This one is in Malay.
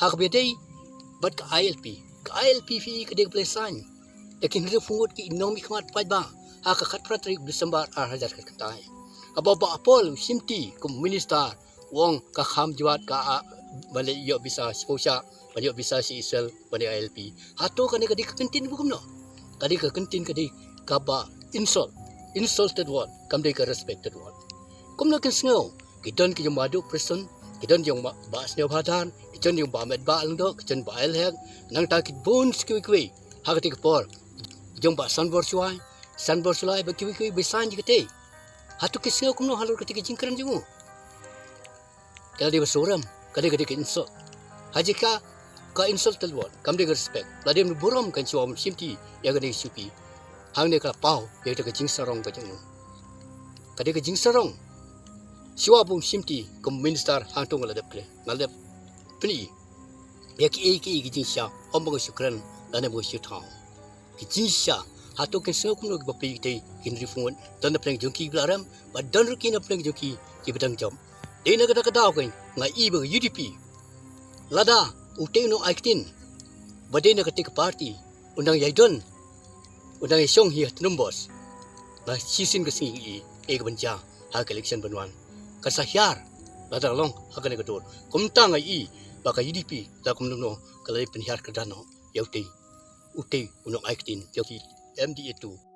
hak bedai bat ka ILP fi ka deg plesan lakin ri fungot ki inom ikmat ba hak ka khatratri Desember 2000 ka tai ababa apol simti kum minister wong ka kham jiwat ka balik yo bisa sposa balik bisa si isel balik ILP hato kan ka di kentin bukum no kadi ka kentin kadi ka ba insulted word kam de ka respected word kum na kan sngo kiton ki madu person kiton yung ba sneo bhadan kiton yung ba med ba aldo kiton ba elhek nang ta kit bon skwi hak ti por yung ba sanbor suai ba kiwi bisan jikate hatu ki sngo kum no halur kati ki jingkran jimu kadi basuram kadi ka insult hajika ka insulted word kam de respect ladim buram kan suam simti ya kadi supi hang ne ka pau ya ka jingsarong ka jimu kadi ka jingsarong siwa bung simti kum minister hang tong ladap kle ngadap pni ya ki jingsha ombong syukran dan mo syutang ki jingsha hatu kan so kum no bapi te kinri fungon dan pleng jongki blaram ba dan rukin pleng jongki ki bedang jom de na kada kada ko ngai i ba UDP lada uteng no aitin bade na katik party undang yaidon undang song hi numbers ba sisin ka singi e ka banja ha election banwan kasahyar lada long hakane ka dor kumta ngai i ba ka UDP la kum no kalai penhyar ka dano yaute uteng unong aitin yauti MDA2